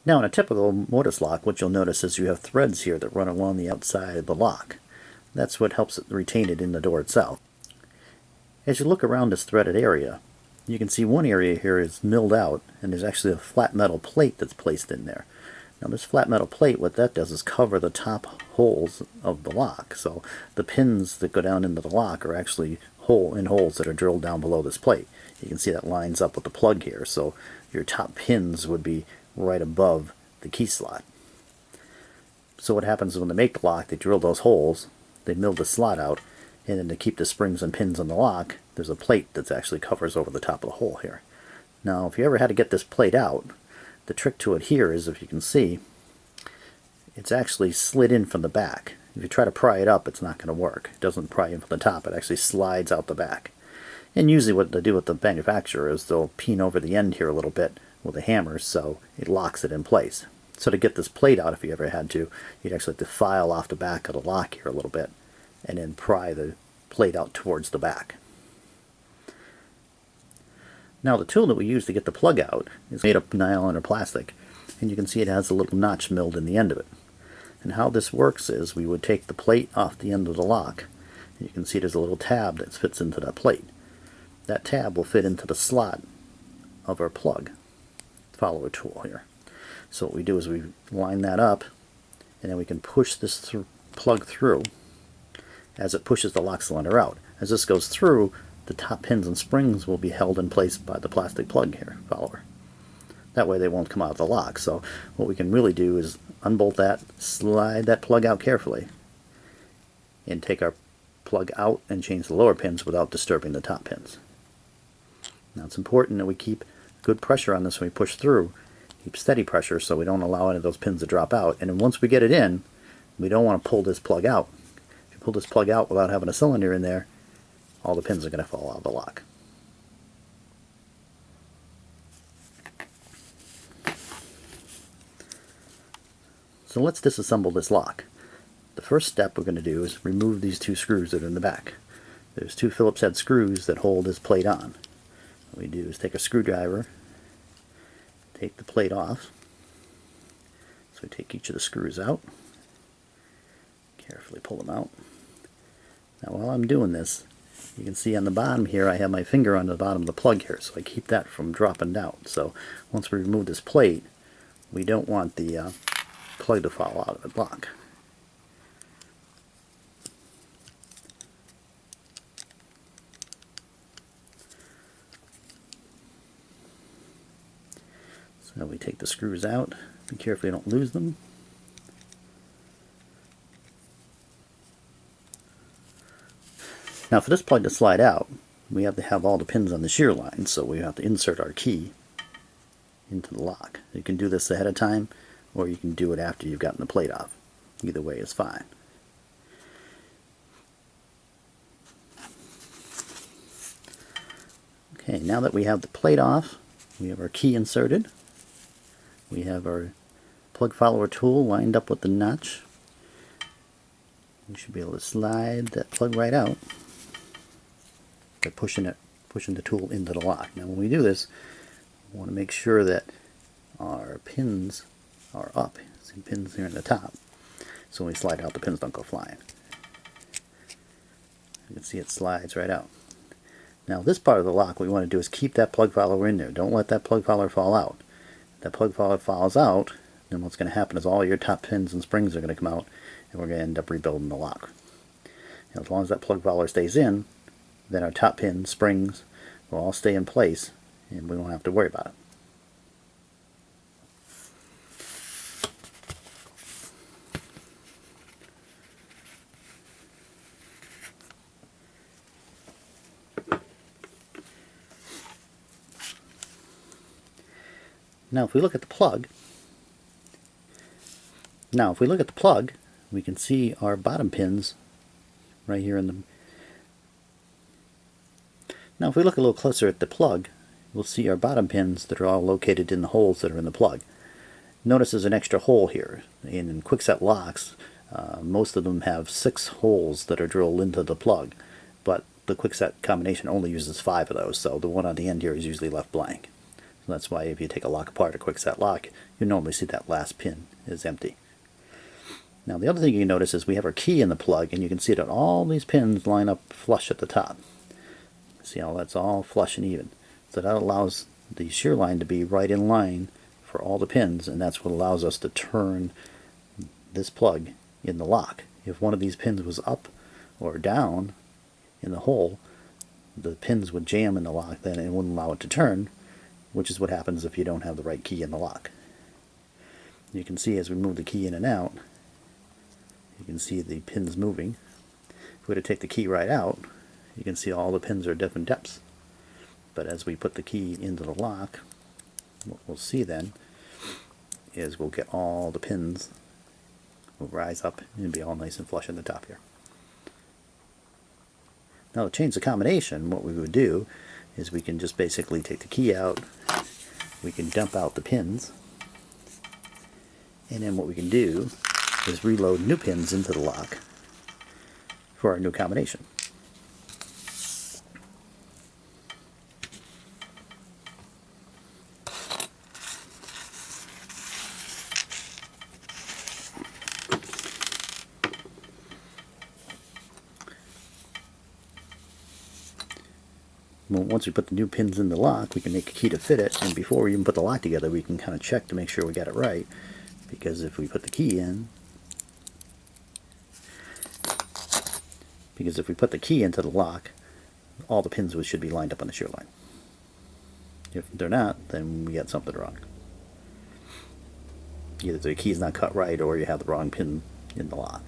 Now in a typical mortise lock, what you'll notice is you have threads here that run along the outside of the lock. That's what helps it retain it in the door itself. As you look around this threaded area, you can see one area here is milled out, and there's actually a flat metal plate that's placed in there. Now this flat metal plate, what that does is cover the top holes of the lock. So the pins that go down into the lock are actually holes that are drilled down below this plate. You can see that lines up with the plug here, so your top pins would be right above the key slot. So what happens is when they make the lock, they drill those holes, they mill the slot out, and then to keep the springs and pins on the lock, there's a plate that actually covers over the top of the hole here. Now if you ever had to get this plate out, the trick to it here is, if you can see, it's actually slid in from the back. If you try to pry it up, it's not going to work. It doesn't pry in from the top, it actually slides out the back. And usually what they do with the manufacturer is they'll peen over the end here a little bit with a hammer so it locks it in place. So to get this plate out, if you ever had to, you'd actually have to file off the back of the lock here a little bit and then pry the plate out towards the back. Now the tool that we use to get the plug out is made of nylon or plastic, and you can see it has a little notch milled in the end of it. And how this works is we would take the plate off the end of the lock. You can see there's a little tab that fits into that plate. That tab will fit into the slot of our plug follower tool here. So what we do is we line that up, and then we can push this plug through as it pushes the lock cylinder out. As this goes through, the top pins and springs will be held in place by the plastic plug here, follower. That way they won't come out of the lock. So what we can really do is unbolt that, slide that plug out carefully, and take our plug out and change the lower pins without disturbing the top pins. Now it's important that we keep good pressure on this when we push through. Keep steady pressure so we don't allow any of those pins to drop out. And then once we get it in, we don't want to pull this plug out. If you pull this plug out without having a cylinder in there, all the pins are going to fall out of the lock. So let's disassemble this lock. The first step we're going to do is remove these two screws that are in the back. There's two Phillips head screws that hold this plate on. What we do is take a screwdriver, take the plate off. So we take each of the screws out, carefully pull them out. Now while I'm doing this, you can see on the bottom here I have my finger on the bottom of the plug here, so I keep that from dropping out. So once we remove this plate, we don't want the plug to fall out of the lock. So we take the screws out, be careful you don't lose them. Now for this plug to slide out, we have to have all the pins on the shear line, so we have to insert our key into the lock. You can do this ahead of time, or you can do it after you've gotten the plate off. Either way is fine. Okay, now that we have the plate off, we have our key inserted. We have our plug follower tool lined up with the notch. We should be able to slide that plug right out by pushing the tool into the lock. Now when we do this, we want to make sure that our pins are up. See pins here in the top. So when we slide out, the pins don't go flying. You can see it slides right out. Now this part of the lock, what we want to do is keep that plug follower in there. Don't let that plug follower fall out. If that plug follower falls out, then what's going to happen is all your top pins and springs are going to come out, and we're going to end up rebuilding the lock. And as long as that plug follower stays in, then our top pins, springs will all stay in place, and we won't have to worry about it. Now if we look at the plug, we can see our bottom pins right here in the... Now if we look a little closer at the plug, we'll see our bottom pins that are all located in the holes that are in the plug. Notice there's an extra hole here. In quickset locks, most of them have 6 holes that are drilled into the plug, but the quickset combination only uses 5 of those, so the one on the end here is usually left blank. So that's why if you take a lock apart, a quickset lock, you normally see that last pin is empty. Now the other thing you can notice is we have our key in the plug, and you can see that all these pins line up flush at the top. See how that's all flush and even. So that allows the shear line to be right in line for all the pins, and that's what allows us to turn this plug in the lock. If one of these pins was up or down in the hole, the pins would jam in the lock then and wouldn't allow it to turn, which is what happens if you don't have the right key in the lock. You can see as we move the key in and out, you can see the pins moving. If we were to take the key right out, you can see all the pins are different depths. But as we put the key into the lock, what we'll see then is we'll get all the pins will rise up and be all nice and flush in the top here. Now to change the combination, what we would do is we can just basically take the key out, we can dump out the pins, and then what we can do is reload new pins into the lock for our new combination. Well, once we put the new pins in the lock, we can make a key to fit it, and before we even put the lock together, we can kind of check to make sure we got it right, because if we put the key into the lock, all the pins should be lined up on the shear line. If they're not, then we got something wrong. Either the key is not cut right, or you have the wrong pin in the lock.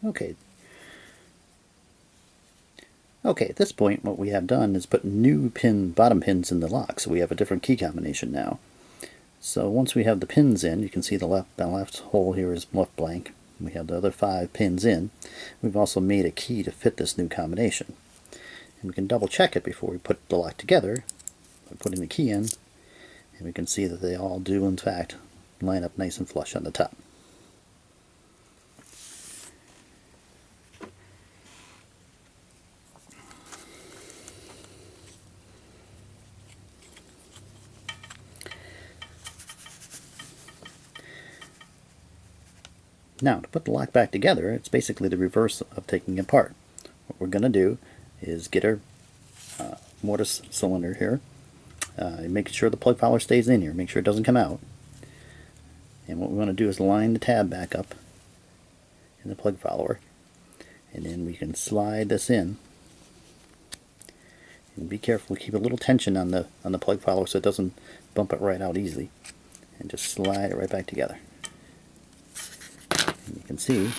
Okay. Okay, at this point what we have done is put new bottom pins in the lock, so we have a different key combination now. So once we have the pins in, you can see the left hole here is left blank. We have the other 5 pins in. We've also made a key to fit this new combination. And we can double check it before we put the lock together by putting the key in, and we can see that they all do in fact line up nice and flush on the top. Now, to put the lock back together, it's basically the reverse of taking it apart. What we're going to do is get our mortise cylinder here, make sure the plug follower stays in here, make sure it doesn't come out. And what we want to do is line the tab back up in the plug follower, and then we can slide this in. And be careful, keep a little tension on the plug follower so it doesn't bump it right out easily. And just slide it right back together. And you can see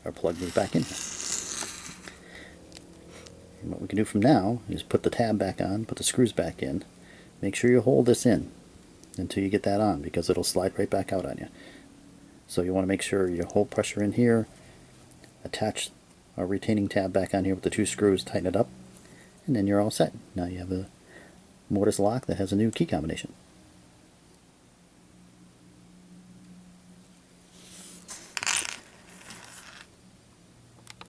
our plug is back in here. And what we can do from now is put the tab back on, put the screws back in. Make sure you hold this in until you get that on, because it'll slide right back out on you. So you want to make sure you hold pressure in here, attach our retaining tab back on here with the 2 screws, tighten it up, and then you're all set. Now you have a mortise lock that has a new key combination.